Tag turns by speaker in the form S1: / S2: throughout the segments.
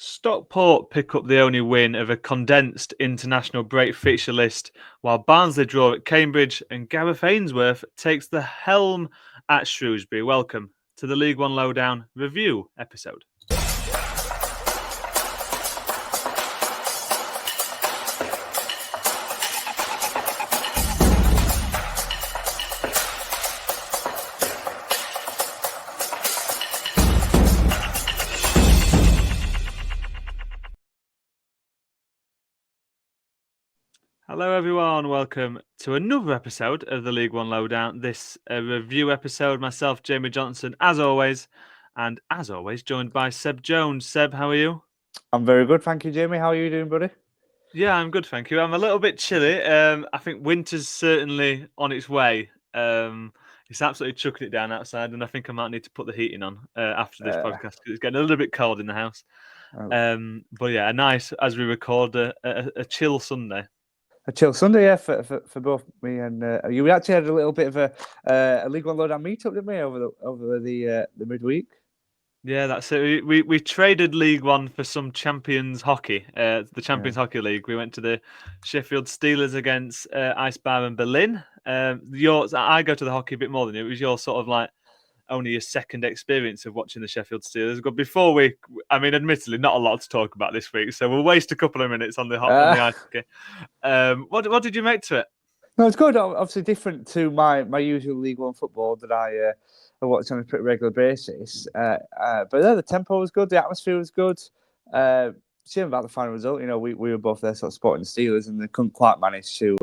S1: Stockport pick up the only win of a condensed international break fixture list, while Barnsley draw at Cambridge and Gareth Ainsworth takes the helm at Shrewsbury. Welcome to the League One Lowdown review episode. Hello everyone, welcome to another episode of the League One Lowdown. This review episode, myself, Jamie Johnson, as always, joined by Seb Jones. Seb, how are you?
S2: I'm very good, thank you, Jamie. How are you doing, buddy?
S1: Yeah, I'm good, thank you. I'm a little bit chilly. I think winter's certainly on its way. It's absolutely chucking it down outside, and I think I might need to put the heating on after this podcast because it's getting a little bit cold in the house. But yeah, a nice, as we record, a chill Sunday.
S2: A chill Sunday, yeah, for both me and you. We actually had a little bit of a League One Lowdown meetup, didn't we, over the midweek?
S1: Yeah, that's it. We traded League One for some Champions Hockey, the Champions Hockey League. We went to the Sheffield Steelers against Eisbären Berlin. I go to the hockey a bit more than you. It was your sort of like only your second experience of watching the Sheffield Steelers. But before admittedly, not a lot to talk about this week, so we'll waste a couple of minutes on the ice hockey. What did you make to it?
S2: No, it's good. Obviously, different to my usual League One football that I watch on a pretty regular basis. But yeah, the tempo was good. The atmosphere was good. Shame about the final result. You know, we were both there sort of supporting the Steelers, and they couldn't quite manage to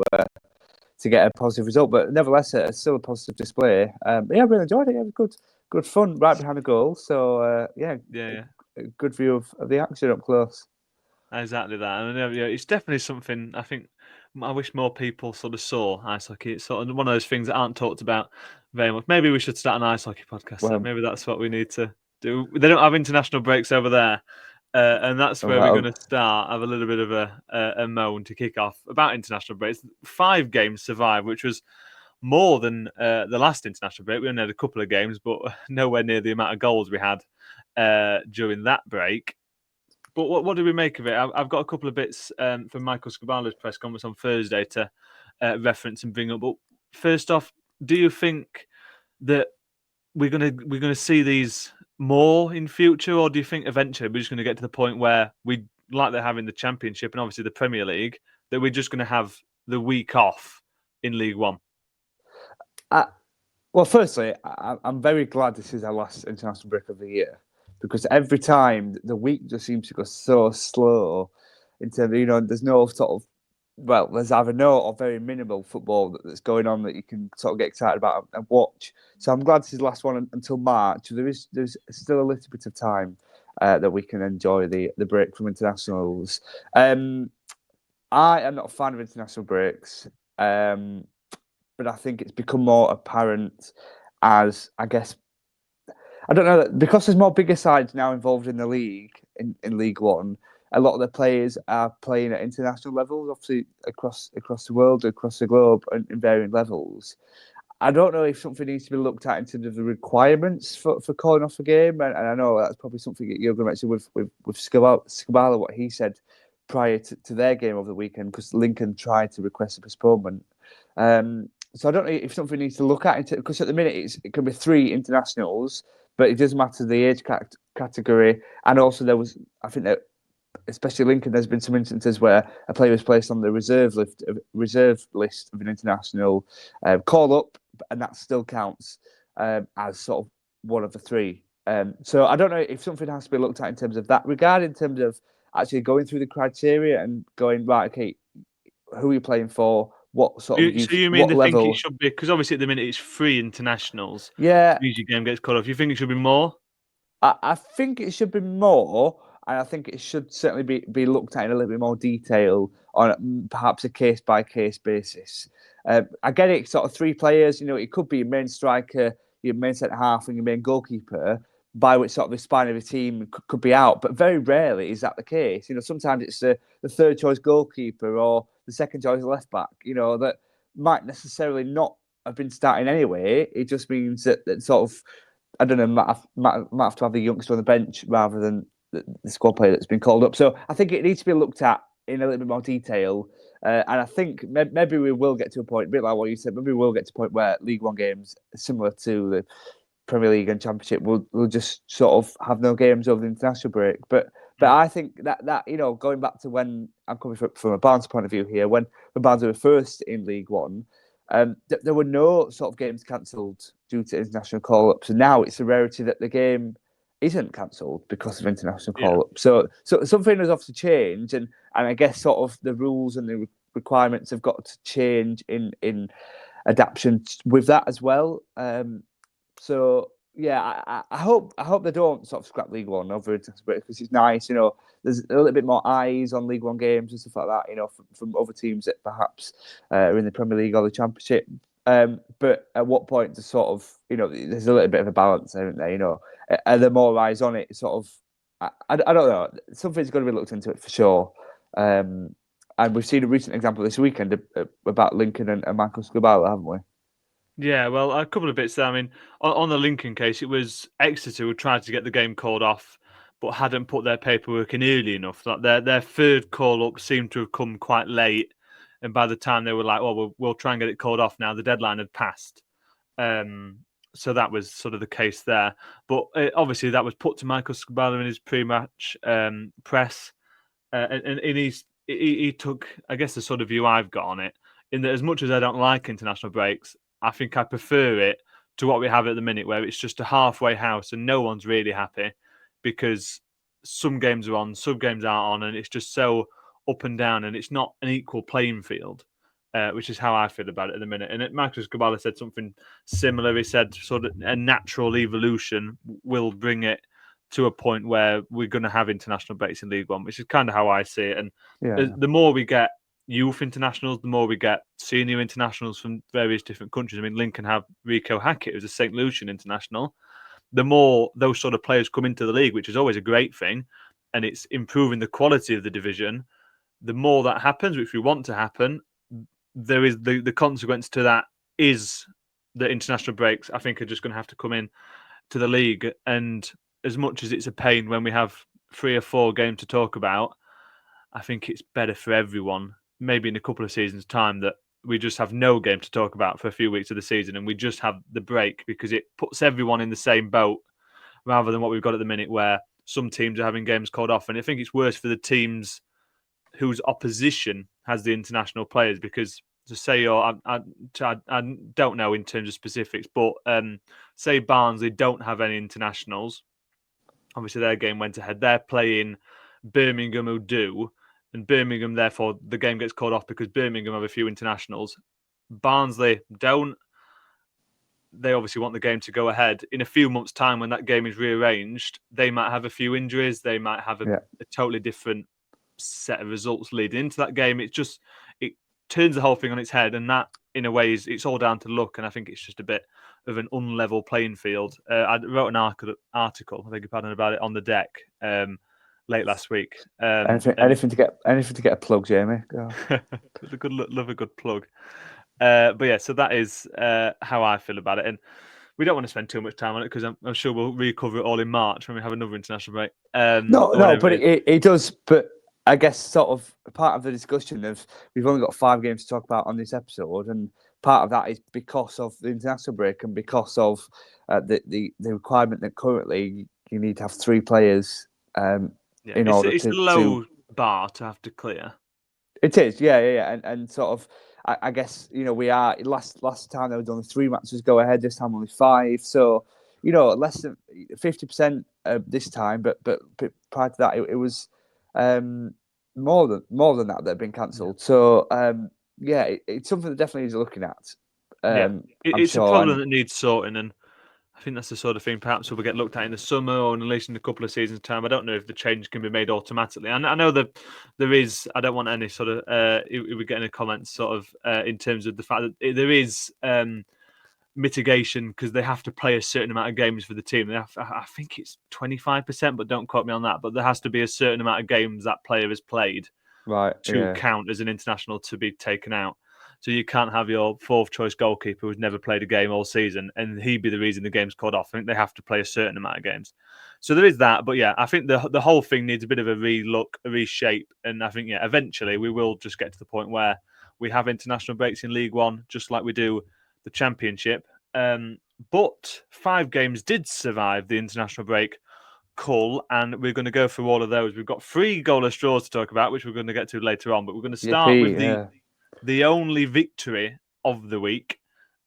S2: get a positive result. But nevertheless, it's still a positive display. But yeah, I really enjoyed it. It was good fun right behind the goal. So a good view of the action up close.
S1: Exactly that, and it's definitely something I think I wish more people sort of saw ice hockey. It's sort of one of those things that aren't talked about very much. Maybe we should start an ice hockey podcast. So maybe that's what we need to do. They don't have international breaks over there, and that's where we're going to start. Have a little bit of a moan to kick off about international breaks. 5 games survived, which was more than the last international break. We only had a couple of games, but nowhere near the amount of goals we had during that break. But what did we make of it? I've got a couple of bits from Michael Scabala's press conference on Thursday to reference and bring up. But first off, do you think that we're gonna see these more in future, or do you think eventually we're just going to get to the point where we, like they have in the Championship and obviously the Premier League, that we're just going to have the week off in League One?
S2: Well, firstly, I'm very glad this is our last international break of the year, because every time the week just seems to go so slow in terms of, there's no sort of, there's either no or very minimal football that's going on that you can sort of get excited about and watch. So I'm glad this is the last one until March. There's still a little bit of time that we can enjoy the break from internationals. I am not a fan of international breaks, but I think it's become more apparent as, I guess, I don't know, because there's more bigger sides now involved in the league, in League One. A lot of the players are playing at international levels, obviously across the world, across the globe, and in varying levels. I don't know if something needs to be looked at in terms of the requirements for calling off a game, and I know that's probably something that you're going to mention with Scabala, what he said prior to their game over the weekend, because Lincoln tried to request a postponement. So I don't know if something needs to look at, because at the minute it can be 3 internationals, but it doesn't matter the age category. And also I think that, especially Lincoln, there's been some instances where a player was placed on the reserve list of an international call up, and that still counts as sort of one of the 3. So I don't know if something has to be looked at in terms of that regard, in terms of actually going through the criteria and going, right, okay, who are you playing for? What sort of
S1: So you mean
S2: what level?
S1: Think it should be, because obviously at the minute it's 3 internationals.
S2: Yeah,
S1: Usually game gets cut off. You think it should be more?
S2: I think it should be more, and I think it should certainly be looked at in a little bit more detail on perhaps a case by case basis. I get it, sort of 3 players. It could be your main striker, your main centre half, and your main goalkeeper, by which sort of the spine of a team could be out. But very rarely is that the case. Sometimes it's the third choice goalkeeper or the second choice left back. That might necessarily not have been starting anyway. It just means that sort of, I don't know, might have to have the youngster on the bench rather than the squad player that's been called up. So I think it needs to be looked at in a little bit more detail. And I think maybe we will get to a point, a bit like what you said, maybe we will get to a point where League One games, similar to the Premier League and Championship, will just sort of have no games over the international break. But I think that going back to when I'm coming from a Barnes point of view here, when Barnes were first in League One, there were no sort of games cancelled due to international call-ups. And now it's a rarity that the game isn't cancelled because of international call-ups. So something has obviously changed, and I guess sort of the rules and the requirements have got to change in adaptation with that as well. So yeah, I hope they don't sort of scrap League One over international break, because it's nice, there's a little bit more eyes on League One games and stuff like that, from other teams that perhaps are in the Premier League or the Championship. But at what point to sort of, there's a little bit of a balance, isn't there? Are there more eyes on it? Sort of, I don't know. Something's going to be looked into it for sure. And we've seen a recent example this weekend about Lincoln and Michael Scabala, haven't we?
S1: Yeah, well, a couple of bits there. I mean, on the Lincoln case, it was Exeter who tried to get the game called off, but hadn't put their paperwork in early enough. Like their third call-up seemed to have come quite late, and by the time they were like, "Well, we'll try and get it called off now," the deadline had passed. So that was sort of the case there. But obviously, that was put to Michael Scabala in his pre-match press, and he took, I guess, the sort of view I've got on it, in that as much as I don't like international breaks, I think I prefer it to what we have at the minute, where it's just a halfway house and no one's really happy because some games are on, some games aren't on, and it's just so up and down, and it's not an equal playing field, which is how I feel about it at the minute. And Marcus Gabala said something similar. He said sort of a natural evolution will bring it to a point where we're going to have international breaks in League One, which is kind of how I see it. And the more we get youth internationals, the more we get senior internationals from various different countries. I mean, Lincoln have Rico Hackett, who's a St. Lucian international. The more those sort of players come into the league, which is always a great thing, and it's improving the quality of the division, the more that happens, which we want to happen, there is the consequence to that is the international breaks, I think, are just going to have to come in to the league. And as much as it's a pain when we have 3 or 4 games to talk about, I think it's better for everyone, maybe in a couple of seasons' time, that we just have no game to talk about for a few weeks of the season and we just have the break, because it puts everyone in the same boat rather than what we've got at the minute, where some teams are having games called off. And I think it's worse for the teams whose opposition has the international players, because to say, I don't know in terms of specifics, but say Barnsley don't have any internationals. Obviously, their game went ahead. They're playing Birmingham, who do, and Birmingham, therefore, the game gets called off because Birmingham have a few internationals. Barnsley don't. They obviously want the game to go ahead. In a few months' time, when that game is rearranged, they might have a few injuries. They might have a totally different set of results leading into that game. It turns the whole thing on its head, and that, in a way, it's all down to luck. And I think it's just a bit of an unlevel playing field. I wrote an article, I beg your pardon, about it on the deck late last week.
S2: Anything to get a plug, Jamie.
S1: Love a good plug. But yeah, so that is how I feel about it, and we don't want to spend too much time on it because I'm sure we'll recover it all in March when we have another international break.
S2: No, but it does. But I guess sort of part of the discussion of we've only got 5 games to talk about on this episode, and part of that is because of the international break and because of the requirement that currently you need to have 3 players. In order
S1: it's a low bar to have to clear.
S2: It is, yeah, and sort of, I guess we are last time there was only 3 matches go ahead. This time only 5, so less than 50% this time. But prior to that, it was more than that had been cancelled. So it's something that definitely needs looking at.
S1: It's a problem that needs sorting, and I think that's the sort of thing perhaps will get looked at in the summer or at least in a couple of seasons' time. I don't know if the change can be made automatically. And I know that there is, I don't want any sort of, if we get any comments sort of in terms of the fact that there is mitigation because they have to play a certain amount of games for the team. I think it's 25%, but don't quote me on that. But there has to be a certain amount of games that player has played to count as an international to be taken out. So you can't have your 4th choice goalkeeper who's never played a game all season and he be the reason the game's called off. I think they have to play a certain amount of games. So there is that, but yeah, I think the whole thing needs a bit of a relook, a reshape, and I think eventually we will just get to the point where we have international breaks in League One, just like we do the Championship. But 5 games did survive the international break cull, and we're going to go through all of those. We've got 3 goalless draws to talk about, which we're going to get to later on. But we're going to start with the only victory of the week,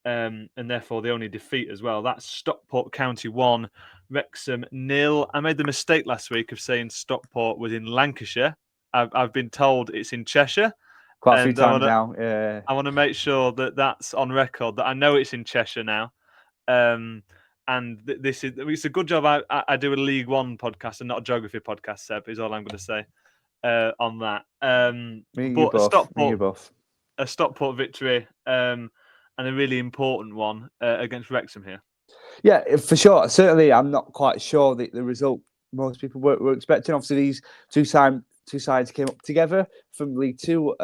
S1: and therefore the only defeat as well. That's Stockport County 1, Wrexham 0. I made the mistake last week of saying Stockport was in Lancashire. I've been told it's in Cheshire.
S2: Quite a few times now. Yeah.
S1: I want to make sure that that's on record, that I know it's in Cheshire now. And it's a good job I do a League One podcast and not a geography podcast, Seb, is all I'm going to say on that. A Stockport victory and a really important one against Wrexham here.
S2: Yeah, for sure. Certainly, I'm not quite sure the result most people were expecting. Obviously, these two sides came up together from League Two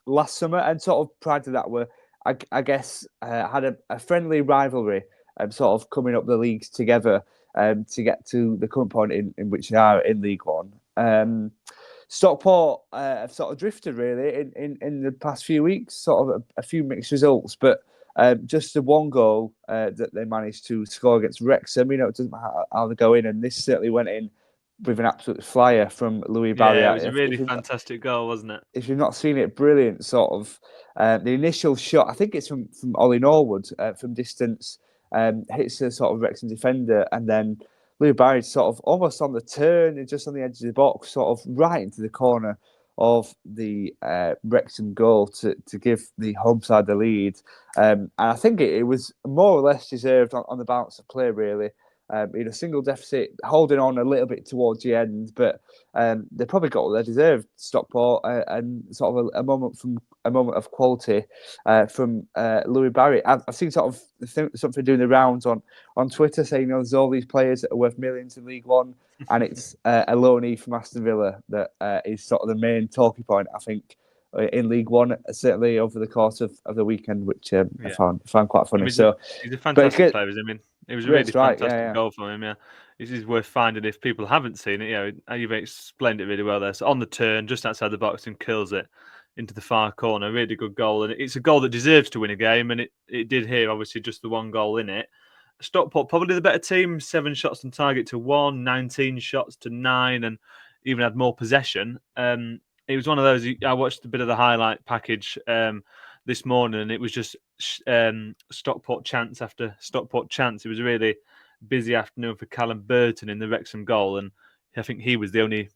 S2: last summer, and sort of prior to that were, I guess, had a friendly rivalry, sort of coming up the leagues together to get to the current point in which they are in League One. Stockport have sort of drifted really in the past few weeks, sort of a few mixed results, but just the one goal that they managed to score against Wrexham, it doesn't matter how they go in, and this certainly went in with an absolute flyer from Louis Barry.
S1: Yeah, it was a really fantastic goal, wasn't it?
S2: If you've not seen it, brilliant sort of the initial shot. I think it's from Ollie Norwood from distance, hits a sort of Wrexham defender, and then Louis Barry sort of almost on the turn and just on the edge of the box, sort of right into the corner of the Wrexham goal to give the home side the lead. And I think it was more or less deserved on the balance of play, really. Single deficit, holding on a little bit towards the end, but they probably got what they deserved. Stockport and sort of a moment of quality from Louis Barry. I've seen sort of something doing the rounds on Twitter saying there's all these players that are worth millions in League One, and it's a loanee from Aston Villa that is sort of the main talking point, I think, in League One, certainly over the course of the weekend, which I found quite funny.
S1: He's a fantastic player, I mean. It was a really fantastic goal from him, yeah. This is worth finding if people haven't seen it. You've explained it really well there. So on the turn, just outside the box, and kills it into the far corner. Really good goal. And it's a goal that deserves to win a game, and it did here, obviously, just the one goal in it. Stockport, probably the better team, 7 shots on target to 1, 19 shots to 9, and even had more possession. It was one of those, I watched a bit of the highlight package this morning, and it was just Stockport chance after Stockport chance. It was a really busy afternoon for Callum Burton in the Wrexham goal, and I think he was the only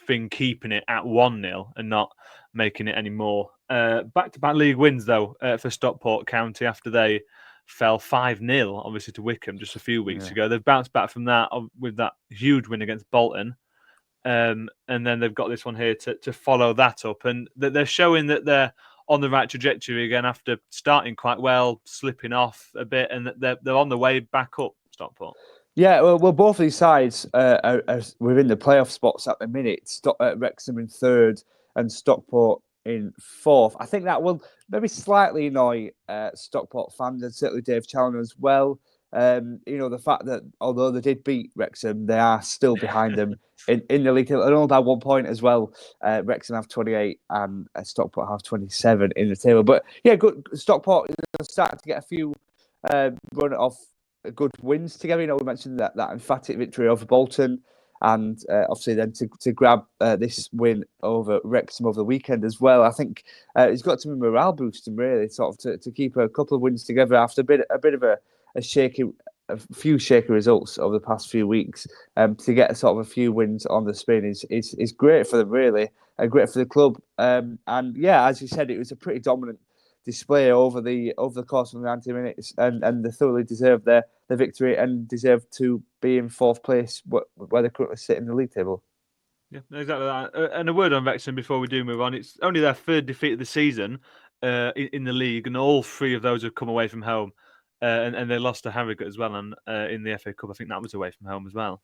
S1: thing keeping it at 1-0 and not making it any more. Back-to-back league wins, though, for Stockport County after they fell 5-0, obviously, to Wycombe just a few weeks ago. They've bounced back from that with that huge win against Bolton. And then they've got this one here to follow that up. And they're showing that they're on the right trajectory again after starting quite well, slipping off a bit, and they're on the way back up, Stockport.
S2: Yeah, well, both of these sides are within the playoff spots at the minute. Wrexham in 3rd and Stockport in 4th. I think that will maybe slightly annoy Stockport fans and certainly Dave Challoner as well. The fact that although they did beat Wrexham, they are still behind them in the league. And only by 1 point as well. Wrexham have 28 and Stockport have 27 in the table. But yeah, good. Stockport is starting to get a few run off good wins together. We mentioned that emphatic victory over Bolton, and obviously then to grab this win over Wrexham over the weekend as well. I think it's got to be morale boosting, really, sort of to keep a couple of wins together after a bit of a few shaky results over the past few weeks. To get sort of a few wins on the spin is great for them, really, and great for the club. And yeah, as you said, it was a pretty dominant display over the course of the 90 minutes, and they thoroughly deserve their victory and deserve to be in 4th place where they currently sit in the league table.
S1: Yeah, exactly that. And a word on Wrexham before we do move on. It's only their 3rd defeat of the season in the league, and all 3 of those have come away from home. And they lost to Harrogate as well, and in the FA Cup, I think that was away from home as well.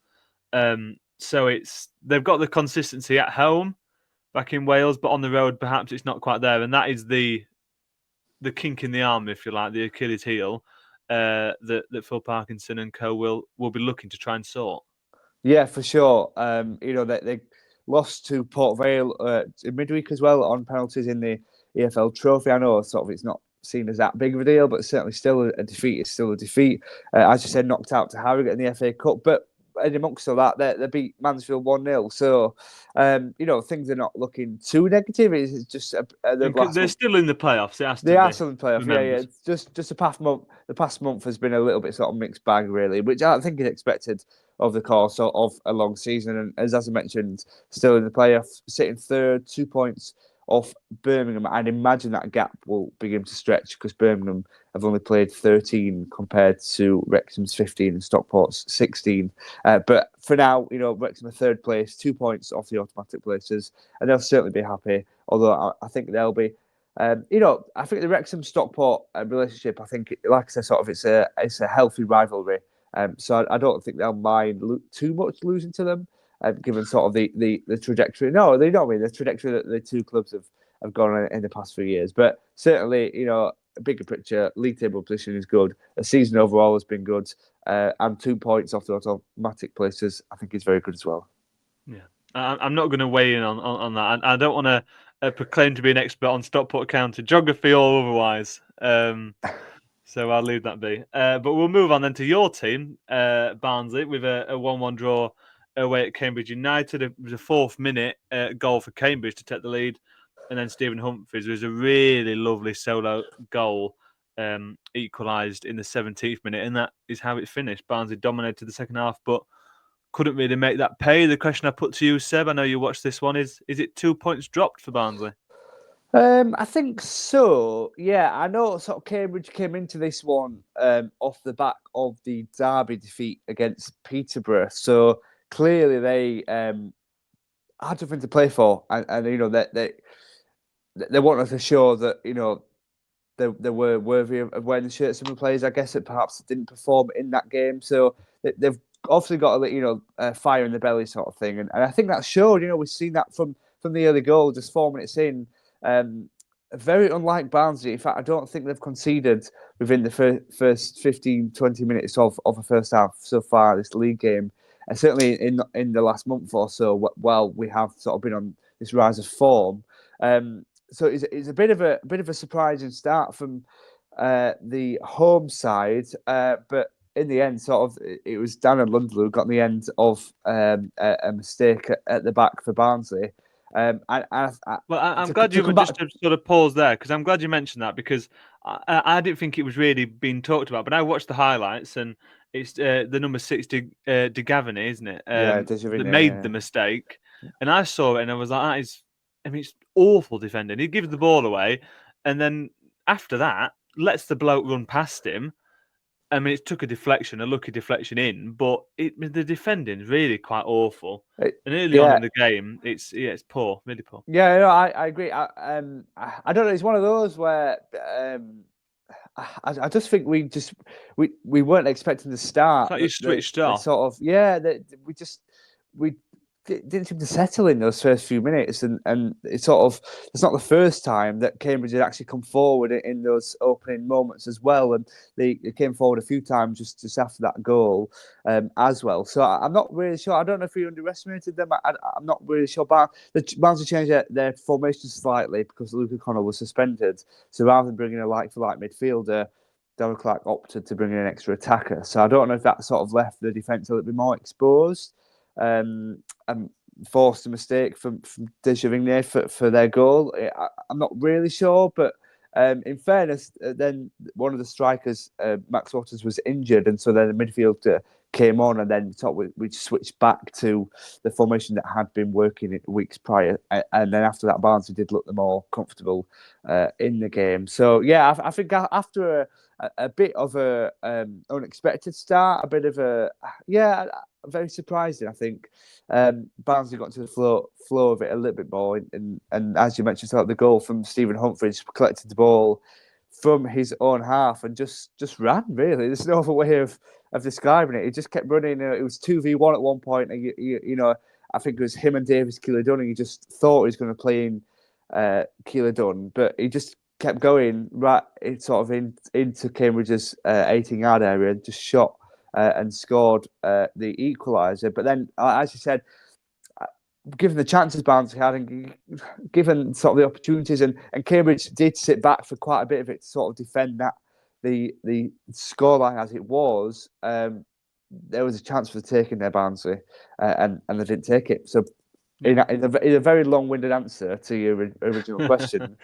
S1: So they've got the consistency at home back in Wales, but on the road, perhaps it's not quite there, and that is the kink in the arm, if you like, the Achilles heel. that Phil Parkinson and co will be looking to try and sort.
S2: Yeah, for sure. They lost to Port Vale in midweek as well on penalties in the EFL Trophy. I know sort of it's not seen as that big of a deal, but certainly still a defeat is still a defeat. As you said, knocked out to Harrogate in the FA Cup, but in amongst all that, they beat Mansfield 1-0. So, things are not looking too negative. It's just
S1: They're still in the playoffs. It has to
S2: they
S1: be.
S2: are still in the playoff.
S1: Remembered.
S2: Yeah. It's just the past month. The past month has been a little bit sort of mixed bag, really, which I think is expected over the course of a long season. And as I mentioned, still in the playoff, sitting third, 2 points off Birmingham. I'd imagine that gap will begin to stretch because Birmingham have only played 13 compared to Wrexham's 15 and Stockport's 16. But for now, Wrexham are third place, 2 points off the automatic places, and they'll certainly be happy. Although I think they'll be. I think the Wrexham Stockport relationship, I think, like I said, sort of it's a healthy rivalry. So I don't think they'll mind too much losing to them, given sort of the trajectory. No, they don't mean the trajectory that the two clubs have gone on in the past few years. But certainly, a bigger picture, league table position is good. The season overall has been good, and 2 points off the automatic places, I think, is very good as well.
S1: Yeah, I'm not going to weigh in on that. I don't want to proclaim to be an expert on Stockport County, geography or otherwise. So I'll leave that be. But we'll move on then to your team, Barnsley, with a 1-1 draw away at Cambridge United. It was a 4th minute goal for Cambridge to take the lead. And then Stephen Humphries was a really lovely solo goal, equalised in the 17th minute. And that is how it finished. Barnsley dominated the second half, but couldn't really make that pay. The question I put to you, Seb, I know you watched this one, is it 2 points dropped for Barnsley?
S2: I think so. Yeah, I know sort of Cambridge came into this one off the back of the derby defeat against Peterborough. So clearly they had something to play for, and they wanted to show that they were worthy of wearing the shirt. Some of the players, I guess, that perhaps didn't perform in that game. So they've obviously got a fire in the belly sort of thing, and I think that showed. We've seen that from the early goal, just 4 minutes in. Very unlike Barnsley. In fact, I don't think they've conceded within the first 15, 20 minutes of the first half so far this league game. And certainly in the last month or so, while we have sort of been on this rise of form. So it's a bit of a surprising start from the home side, but in the end, sort of it was Dan and Lundell who got in the end of a mistake at the back for Barnsley. I'm
S1: glad you just to sort of pause there, because I'm glad you mentioned that, because I didn't think it was really being talked about, but I watched the highlights and it's the number 60 De Gavini, isn't it? That made the mistake, and I saw it and I was like, it's awful defending. He gives the ball away, and then after that lets the bloke run past him. I mean, it took a lucky deflection in, but the defending is really quite awful. And early on in the game, it's poor, really poor.
S2: Yeah, no, I agree. I don't know. It's one of those where I just think we weren't expecting to start.
S1: It's like you switched off.
S2: Sort of, we didn't seem to settle in those first few minutes, and it's not the first time that Cambridge had actually come forward in those opening moments as well, and they came forward a few times just after that goal as well. So I'm not really sure. I don't know if we underestimated them. I'm not really sure. But the Barnsley changed their formation slightly because Luke O'Connell was suspended. So rather than bringing a like-for-like midfielder, Darryl Clark opted to bring in an extra attacker. So I don't know if that sort of left the defence a little bit more exposed. And forced a mistake from Desjardins for their goal. I'm not really sure, but in fairness, then one of the strikers, Max Waters, was injured, and so then the midfielder came on, and then we switched back to the formation that had been working weeks prior, and then after that, Barnsley did look the more comfortable in the game. So yeah, I think after a bit of a unexpected start, a bit of very surprising. I think Barnsley got into the flow of it a little bit more, and as you mentioned, the goal from Stephen Humphries, collected the ball from his own half and just ran. Really, there's no other way of describing it. He just kept running. It was 2v1 at one point, and I think it was him and Davis Keeler-Dunn, and he just thought he was going to play in Keeler-Dunn, but he just kept going right into Cambridge's 18-yard area and just shot and scored the equaliser. But then, as you said, given the chances Barnsley had and given sort of the opportunities, and Cambridge did sit back for quite a bit of it to sort of defend that the scoreline as it was, there was a chance for taking their Barnsley, and they didn't take it. So in a very long-winded answer to your original question,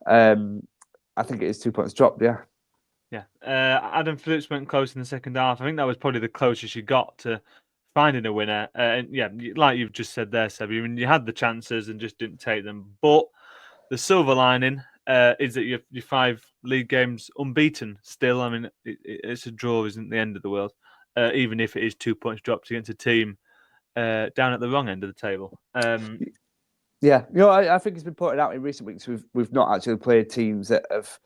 S2: I think it is 2 points dropped, yeah.
S1: Yeah. Adam Phillips went close in the second half. I think that was probably the closest you got to finding a winner. And yeah, like you've just said there, Seb, I mean, you had the chances and just didn't take them. But the silver lining is that your 5 league games unbeaten still. I mean, it's a draw isn't the end of the world, even if it is 2 points dropped against a team down at the wrong end of the table.
S2: Yeah, I think it's been pointed out in recent weeks we've not actually played teams that have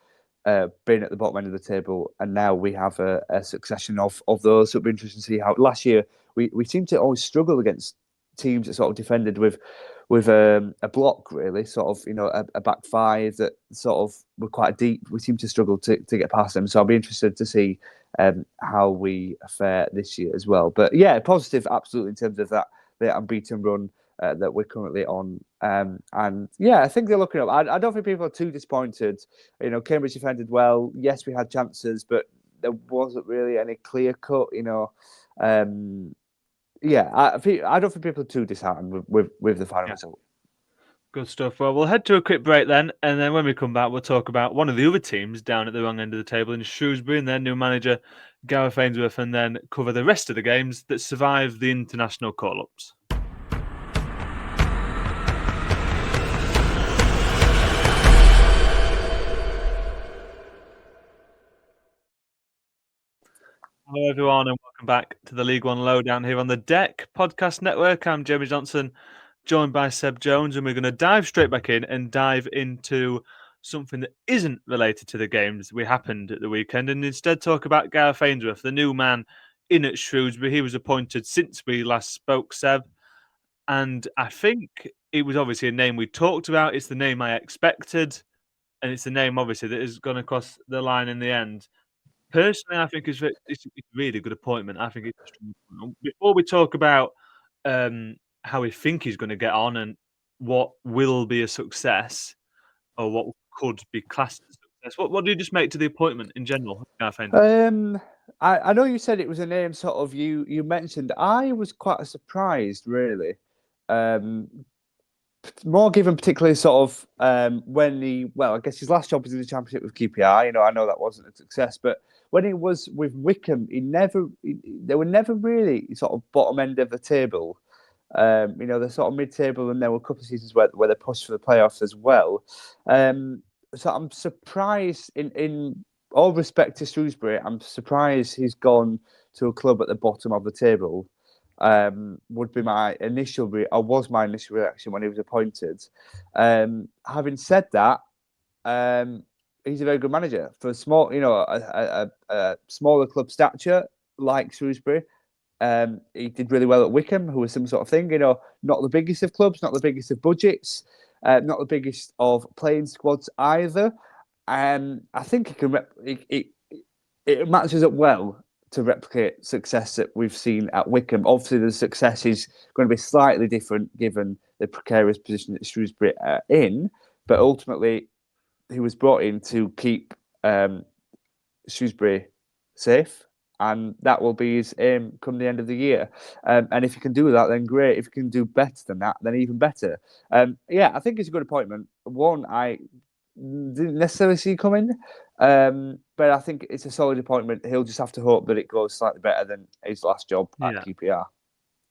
S2: been at the bottom end of the table, and now we have a succession of those. So it'll be interesting to see how last year we seemed to always struggle against teams that sort of defended with a block, really, sort of a back five that sort of were quite deep. We seem to struggle to get past them. So I'll be interested to see how we fare this year as well. But yeah, positive, absolutely, in terms of the unbeaten run that we're currently on. And yeah, I think they're looking up. I don't think people are too disappointed. Cambridge defended well. Yes, we had chances, but there wasn't really any clear cut. Yeah, I don't think people are too disheartened with the final result.
S1: Good stuff. Well, we'll head to a quick break then, and then when we come back, we'll talk about one of the other teams down at the wrong end of the table in Shrewsbury and their new manager, Gareth Ainsworth, and then cover the rest of the games that survived the international call-ups. Hello, everyone, and welcome back to the League One Lowdown here on the Deck Podcast Network. I'm Jamie Johnson, joined by Seb Jones, and we're going to dive straight back in and dive into something that isn't related to the games that happened at the weekend, and instead talk about Gareth Ainsworth, the new man in at Shrewsbury. He was appointed since we last spoke, Seb, and I think it was obviously a name we talked about. It's the name I expected, and it's the name, obviously, that has gone across the line in the end. Personally, I think it's a really good appointment. I think it's a strong appointment. Before we talk about how we think he's going to get on and what will be a success or what could be classed as a success, what do you just make to the appointment in general?
S2: I know you said it was a name sort of you mentioned. I was quite surprised, really. More given particularly sort of when I guess his last job was in the Championship with QPR. I know that wasn't a success, but when he was with Wycombe, they were never really sort of bottom end of the table. They're sort of mid-table, and there were a couple of seasons where they pushed for the playoffs as well. So I'm surprised, in all respect to Shrewsbury, I'm surprised he's gone to a club at the bottom of the table. Would be my initial reaction when he was appointed. Having said that, he's a very good manager for a small, a smaller club stature like Shrewsbury. He did really well at Wycombe, who was some sort of thing. Not the biggest of clubs, not the biggest of budgets, not the biggest of playing squads either. I think he can. It matches up well to replicate success that we've seen at Wycombe. Obviously, the success is going to be slightly different given the precarious position that Shrewsbury are in. But ultimately, he was brought in to keep Shrewsbury safe, and that will be his aim come the end of the year. And if you can do that, then great. If you can do better than that, then even better. I think it's a good appointment. One, I didn't necessarily see coming, but I think it's a solid appointment. He'll just have to hope that it goes slightly better than his last job at QPR.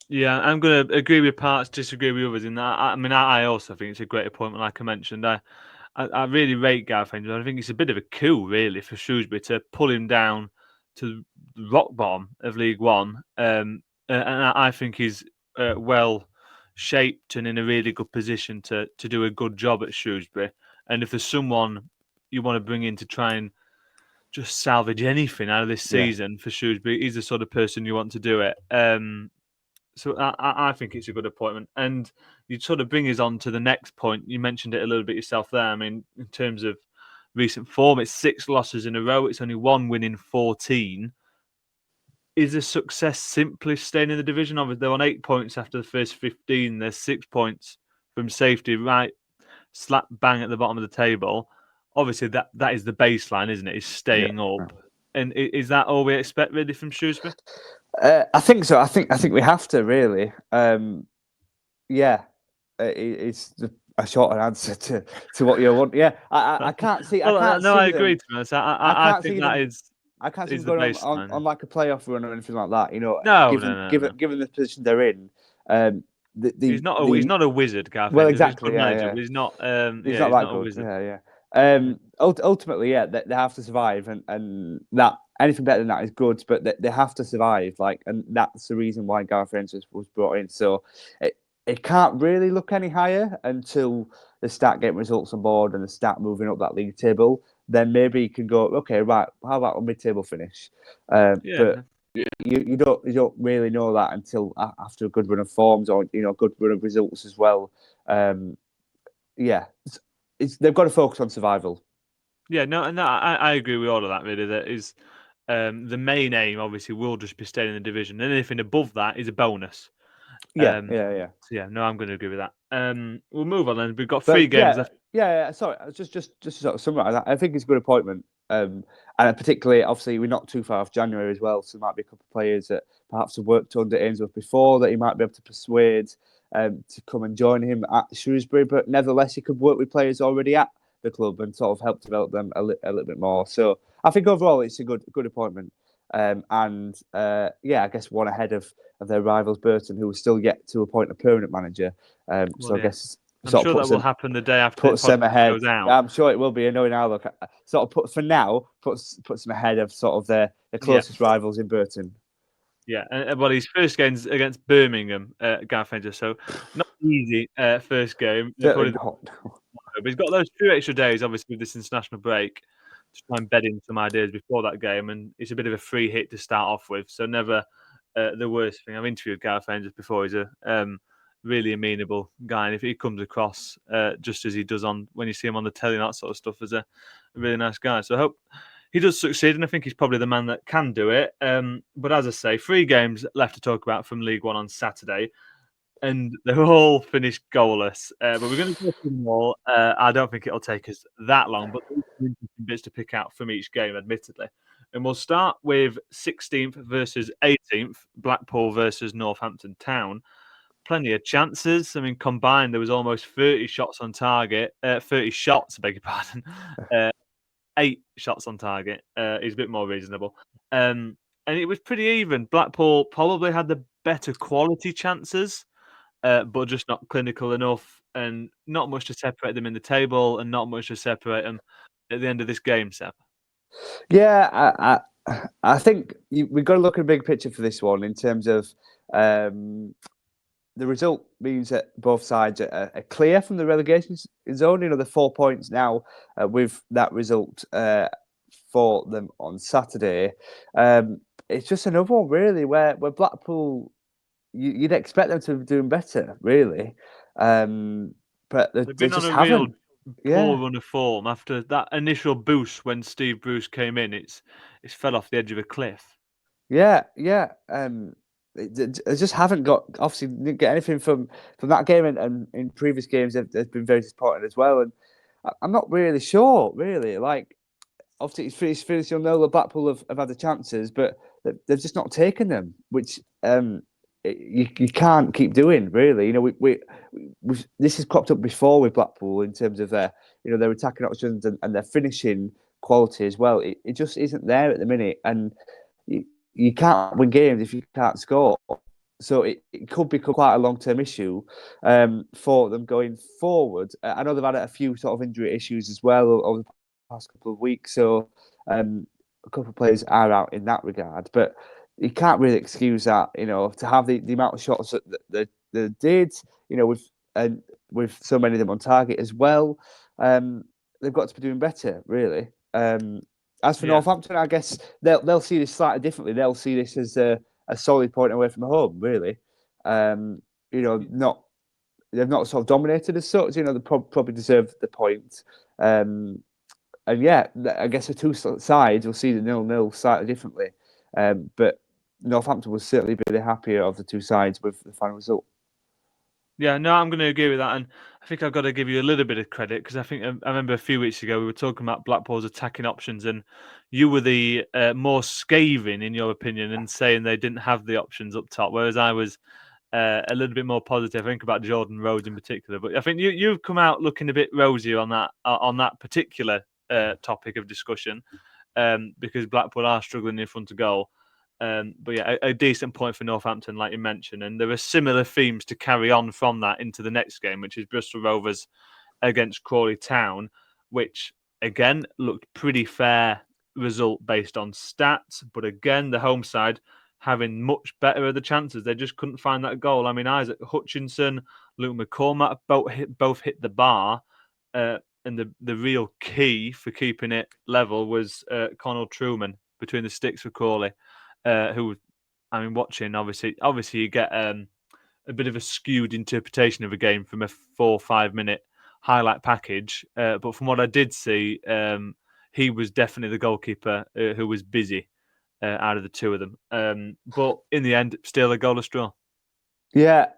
S1: Yeah, I'm going to agree with parts, disagree with others in that. I also think it's a great appointment, like I mentioned. I really rate Gareth Ainsworth. I think it's a bit of a coup, really, for Shrewsbury to pull him down to the rock bottom of League One. And I think he's well shaped and in a really good position to do a good job at Shrewsbury. And if there's someone you want to bring in to try and just salvage anything out of this season for Shrewsbury, he's the sort of person you want to do it. So I think it's a good appointment. And you sort of bring us on to the next point. You mentioned it a little bit yourself there. I mean, in terms of recent form. It's 6 losses in a row. It's only 1 win in 14. Is the success simply staying in the division? Obviously, they're on 8 points after the first 15. There's 6 points from safety, right slap bang at the bottom of the table. Obviously, that is the baseline, isn't it? Is staying up. And is that all we expect really from Shrewsbury?
S2: I think so. I think we have to really. It's a shorter answer to what you want. Yeah, I can't see.
S1: Well,
S2: I can't see
S1: I
S2: them.
S1: agree. To be honest, I
S2: can't
S1: think
S2: see
S1: that
S2: them.
S1: is.
S2: I can't see
S1: Is
S2: them
S1: the
S2: going
S1: baseline.
S2: on like a playoff run or anything like that. You know,
S1: No.
S2: given the position they're in.
S1: He's not a wizard, Gareth.
S2: Well, exactly.
S1: He's a good manager,
S2: Yeah.
S1: but he's not.
S2: He's not
S1: He's
S2: that
S1: not a
S2: good.
S1: wizard.
S2: Yeah. Ultimately, they have to survive, and that anything better than that is good. But they have to survive, and that's the reason why Gareth Ainsworth was brought in. So it can't really look any higher until they start getting results on board and they start moving up that league table. Then maybe you can go, okay, right. How about a mid-table finish? But you don't really know that until after a good run of forms or a good run of results as well. They've got to focus on survival.
S1: Yeah, no, and I agree with all of that. Really, that is the main aim. Obviously, will just be staying in the division, and anything above that is a bonus.
S2: Yeah.
S1: So no, I'm going to agree with that. We'll move on then. We've got 3 games left.
S2: Yeah. Sorry, just to sort of summarise, I think it's a good appointment. And particularly, obviously, we're not too far off January as well, so there might be a couple of players that perhaps have worked under Ainsworth before that he might be able to persuade to come and join him at Shrewsbury. But nevertheless, he could work with players already at the club and sort of help develop them a little bit more. So I think overall, it's a good appointment. I guess one ahead of their rivals, Burton, who are still yet to appoint a permanent manager. I guess
S1: I'm sure that will happen the day after
S2: puts them ahead.
S1: Goes out.
S2: I'm sure it will be. Knowing how look, sort of puts them ahead of sort of their closest rivals in Burton.
S1: Yeah, and his first game's against Birmingham, Gareth Ainsworth. So not easy first game.
S2: Certainly not.
S1: But he's got those 2 extra days, obviously, with this international break, to try and bed in some ideas before that game. And it's a bit of a free hit to start off with. So never the worst thing. I've interviewed Gareth Ainsworth before. He's a really amenable guy. And if he comes across just as he does when you see him on the telly and that sort of stuff, as a really nice guy. So I hope he does succeed, and I think he's probably the man that can do it. But as I say, 3 games left to talk about from League One on Saturday, and they're all finished goalless. But we're going to go through them all. I don't think it'll take us that long, but there's some interesting bits to pick out from each game, admittedly. And we'll start with 16th versus 18th, Blackpool versus Northampton Town. Plenty of chances. I mean, combined, there was almost 30 shots on target. 30 shots, I beg your pardon. 8 shots on target is a bit more reasonable. And it was pretty even. Blackpool probably had the better quality chances, but just not clinical enough, and not much to separate them in the table, and not much to separate them at the end of this game, Seb.
S2: Yeah, I think we've got to look at a big picture for this one in terms of the result means that both sides are clear from the relegation zone. You know, the 4 points now with that result for them on Saturday. It's just another one, really, where Blackpool, you'd expect them to be doing better, really. But
S1: they've been on a real poor run of form after that initial boost when Steve Bruce came in. It's fell off the edge of a cliff.
S2: Yeah. They just haven't got, obviously didn't get anything from that game, and in previous games they've been very disappointed as well. And I'm not really sure, really. Like, obviously it's finished. You'll know that Blackpool have had the chances, but they've just not taken them, which you can't keep doing, really. You know, we this has cropped up before with Blackpool in terms of their attacking options and their finishing quality as well. It just isn't there at the minute, and you can't win games if you can't score. So it could become quite a long-term issue for them going forward. I know they've had a few sort of injury issues as well over the past couple of weeks. So a couple of players are out in that regard. But you can't really excuse that, to have the amount of shots that they did, with so many of them on target as well. They've got to be doing better, really. As for Northampton, I guess they'll see this slightly differently. They'll see this as a solid point away from home, really. They've not sort of dominated as such. They probably deserve the point. yeah, I guess the two sides will see the 0-0 slightly differently. But Northampton was certainly be the happier of the two sides with the final result.
S1: Yeah, no, I'm going to agree with that, and I think I've got to give you a little bit of credit because I think I remember a few weeks ago we were talking about Blackpool's attacking options, and you were the more scathing in your opinion and saying they didn't have the options up top, whereas I was a little bit more positive. I think about Jordan Rhodes in particular, but I think you've come out looking a bit rosier on that particular topic of discussion because Blackpool are struggling in front of goal. But yeah, a decent point for Northampton, like you mentioned, and there are similar themes to carry on from that into the next game, which is Bristol Rovers against Crawley Town, which again looked pretty fair result based on stats, but again the home side having much better of the chances. They just couldn't find that goal. I mean, Isaac Hutchinson, Luke McCormack both hit the bar, and the real key for keeping it level was Connell Truman between the sticks for Crawley. Who, I mean, watching obviously you get a bit of a skewed interpretation of a game from a 4 or 5 minute highlight package. But from what I did see, he was definitely the goalkeeper who was busy out of the two of them. But in the end, still a goalless draw.
S2: Yeah,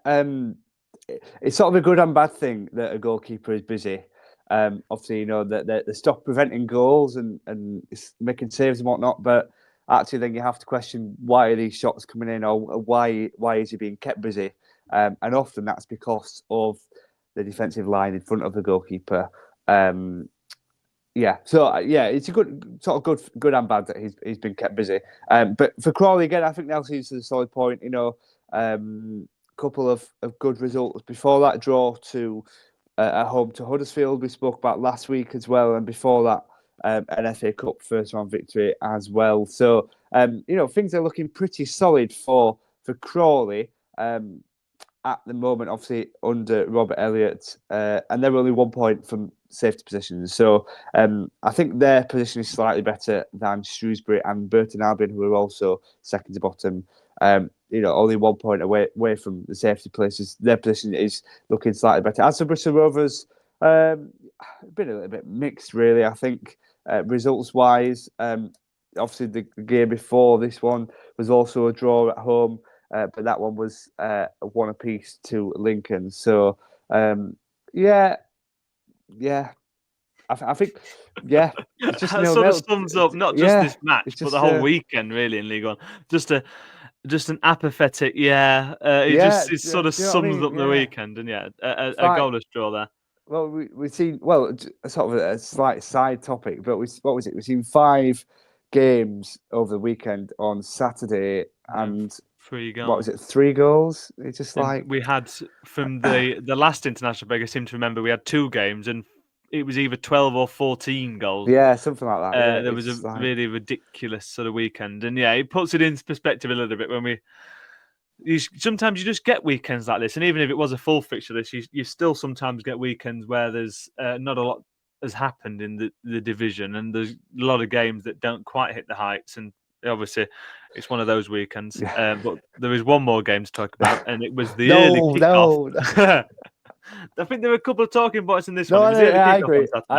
S2: it's sort of a good and bad thing that a goalkeeper is busy. Obviously, that they stop preventing goals and making saves and whatnot, but actually then you have to question why are these shots coming in, or why is he being kept busy? And often that's because of the defensive line in front of the goalkeeper. It's a good and bad that he's been kept busy. But for Crawley again, I think Nelson's a solid point. Couple of good results before that draw to at home to Huddersfield we spoke about last week as well, and before that an FA Cup first round victory as well. So things are looking pretty solid for Crawley at the moment, obviously under Robert Elliott, and they're only 1 point from safety positions. So I think their position is slightly better than Shrewsbury and Burton Albion, who are also second to bottom. Only 1 point away from the safety places. Their position is looking slightly better. As for Bristol Rovers, been a little bit mixed, really. I think results-wise, obviously the game before this one was also a draw at home, but that one was a 1 apiece to Lincoln. So, I think, it's just
S1: That sort of sums up not just this match, but the whole weekend, really, in League One. Just an apathetic, it sort of sums up the weekend, and a goalless draw there.
S2: Well, we've seen sort of a slight side topic, but we've seen 5 games over the weekend on Saturday, and
S1: 3 goals.
S2: What was it? 3 goals? It's just
S1: we had from the last international break. I seem to remember we had 2 games, and it was either 12 or 14 goals.
S2: Yeah, something like that.
S1: There was a really ridiculous sort of weekend, and it puts it into perspective a little bit when sometimes you just get weekends like this, and even if it was a full fixture list, you still sometimes get weekends where there's not a lot has happened in the division, and there's a lot of games that don't quite hit the heights, and obviously it's one of those weekends. But there is one more game to talk about, and it was the early kickoff. No. I think there were a couple of talking points in this one.
S2: I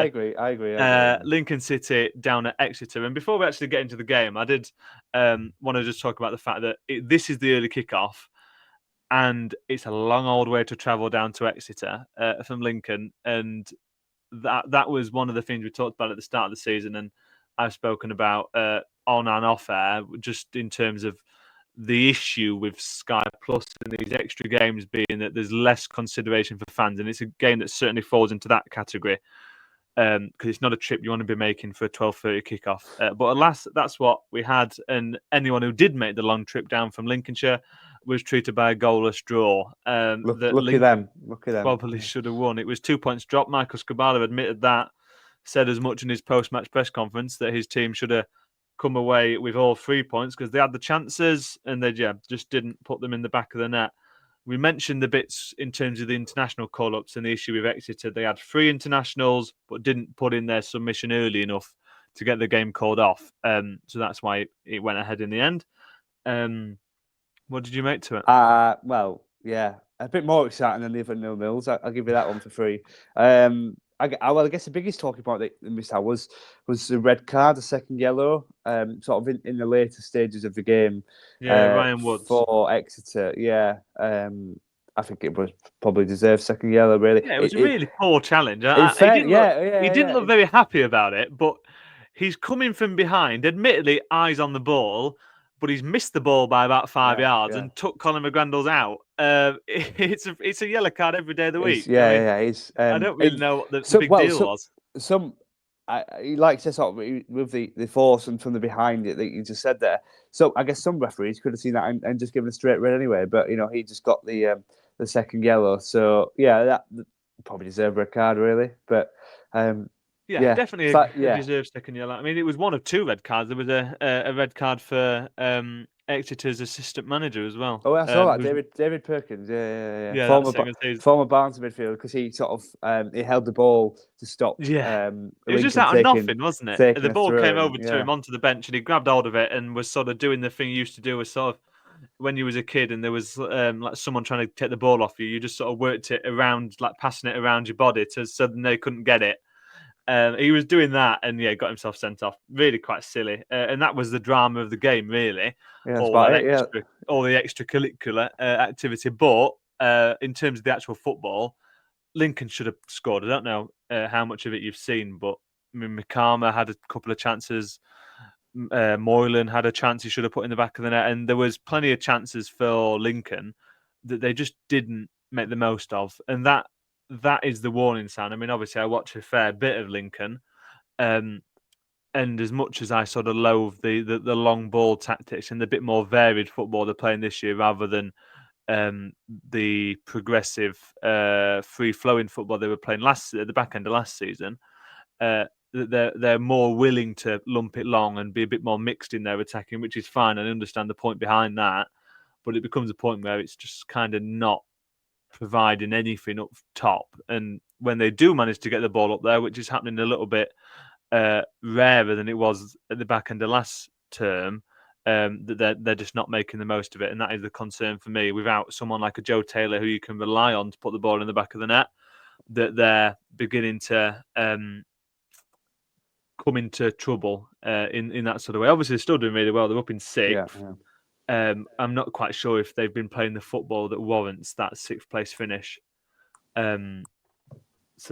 S2: agree.
S1: Lincoln City down at Exeter. And before we actually get into the game, I did want to just talk about the fact that this is the early kickoff, and it's a long old way to travel down to Exeter from Lincoln. And that was one of the things we talked about at the start of the season, and I've spoken about on and off air, just in terms of the issue with Sky Plus and these extra games being that there's less consideration for fans, and it's a game that certainly falls into that category because it's not a trip you want to be making for a 12:30 kickoff. But alas, that's what we had, and anyone who did make the long trip down from Lincolnshire was treated by a goalless draw.
S2: Lucky them.
S1: Probably should have won. It was 2 points dropped. Michael Scabala admitted that, said as much in his post-match press conference that his team should have come away with all 3 points because they had the chances and they just didn't put them in the back of the net. We mentioned the bits in terms of the international call-ups and the issue with Exeter. They had 3 internationals but didn't put in their submission early enough to get the game called off. So that's why it went ahead in the end. What did you make to it?
S2: A bit more exciting than the other 0-0s. I'll give you that one for free. I guess the biggest talking point that they missed out was the red card, the second yellow, sort of in the later stages of the game.
S1: Yeah, Ryan Woods
S2: for Exeter. Yeah, I think it was probably deserved second yellow. Really,
S1: yeah, it was a really poor challenge. He didn't look very happy about it, but he's coming from behind. Admittedly, eyes on the ball, but he's missed the ball by about 5 yards and took Colin McGrandles out. It's a yellow card every day of the week. I don't really know what the big deal was.
S2: He likes to sort of with the force and from the behind it that you just said there. So I guess some referees could have seen that and just given a straight red anyway. But he just got the second yellow. So yeah, that probably deserved a red card really. But
S1: definitely a deserved second yellow. I mean, it was one of 2 red cards. There was a red card for Exeter's assistant manager as well.
S2: Oh, I saw that. David Perkins. Yeah. Former Barnsley midfielder, because he sort of he held the ball to stop.
S1: Yeah, it was just out of nothing, wasn't it? The ball came over to him onto the bench, and he grabbed hold of it and was sort of doing the thing you used to do with sort of when you was a kid, and there was like someone trying to take the ball off you. You just sort of worked it around, like passing it around your body, so they couldn't get it. He was doing that and got himself sent off. Really quite silly. And that was the drama of the game, really. All the extracurricular activity. But in terms of the actual football, Lincoln should have scored. I don't know how much of it you've seen, but I mean, Mikama had a couple of chances. Moylan had a chance he should have put in the back of the net. And there was plenty of chances for Lincoln that they just didn't make the most of. And that is the warning sign. I mean, obviously, I watch a fair bit of Lincoln, and as much as I sort of loathe the long ball tactics and the bit more varied football they're playing this year, rather than the progressive, free-flowing football they were playing at the back end of last season, they're more willing to lump it long and be a bit more mixed in their attacking, which is fine. I understand the point behind that, but it becomes a point where it's just kind of not providing anything up top. And when they do manage to get the ball up there, which is happening a little bit rarer than it was at the back end of last term, that they're just not making the most of it. And that is the concern for me. Without someone like a Joe Taylor who you can rely on to put the ball in the back of the net, that they're beginning to come into trouble in that sort of way. Obviously, they're still doing really well. They're up in 6th. I'm not quite sure if they've been playing the football that warrants that 6th place finish. So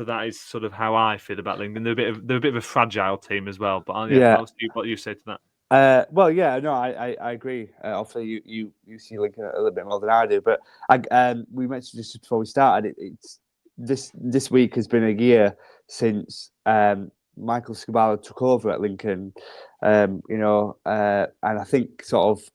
S1: that is sort of how I feel about Lincoln. They're a bit of a fragile team as well. But I'll see what you say to that.
S2: I agree. Obviously, you see Lincoln a little bit more than I do. But we mentioned just before we started, it's this week has been a year since Michael Scabala took over at Lincoln, and I think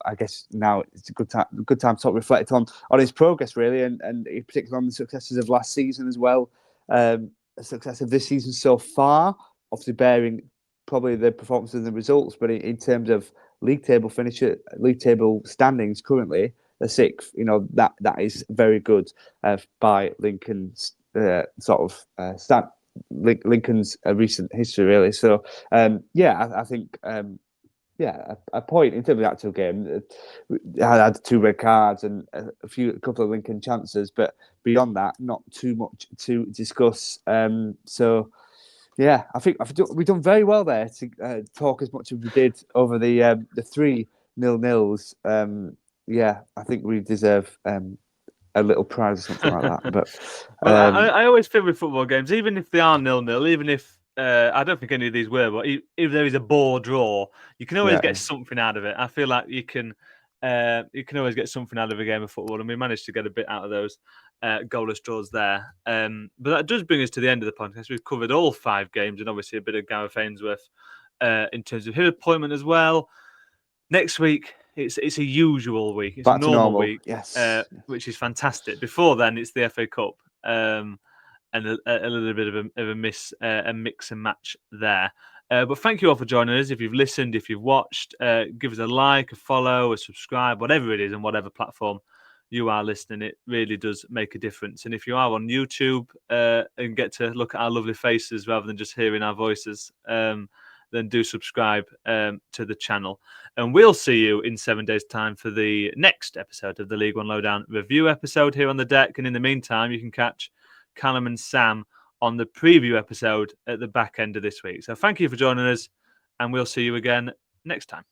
S2: I guess now it's a good time to sort of reflect on his progress really, and particularly on the successes of last season as well, the success of this season so far, obviously bearing probably the performance and the results, but in terms of league table standings currently, the 6th, that is very good by Lincoln's Lincoln's recent history, really. So, I think, a point in terms of the actual game. I had 2 red cards and a couple of Lincoln chances, but beyond that, not too much to discuss. I think we've done very well there to talk as much as we did over the 3 0-0s. I think we deserve a little prize or something like that. But
S1: I always feel with football games, even if they are 0-0, even if I don't think any of these were, but if there is a bore draw, you can always get something out of it. I feel like you can always get something out of a game of football, and we managed to get a bit out of those goalless draws there. But that does bring us to the end of the podcast. We've covered all 5 games, and obviously a bit of Gareth Ainsworth in terms of his appointment as well. Next week, it's a usual week. It's a normal week,
S2: yes,
S1: which is fantastic. Before then, it's the FA Cup, and a little bit of a mix and match there. But thank you all for joining us. If you've listened, if you've watched, give us a like, a follow, a subscribe, whatever it is, on whatever platform you are listening. It really does make a difference. And if you are on YouTube and get to look at our lovely faces rather than just hearing our voices, then do subscribe to the channel. And we'll see you in 7 days' time for the next episode of the League One Lowdown review episode here on the deck. And in the meantime, you can catch Callum and Sam on the preview episode at the back end of this week. So thank you for joining us, and we'll see you again next time.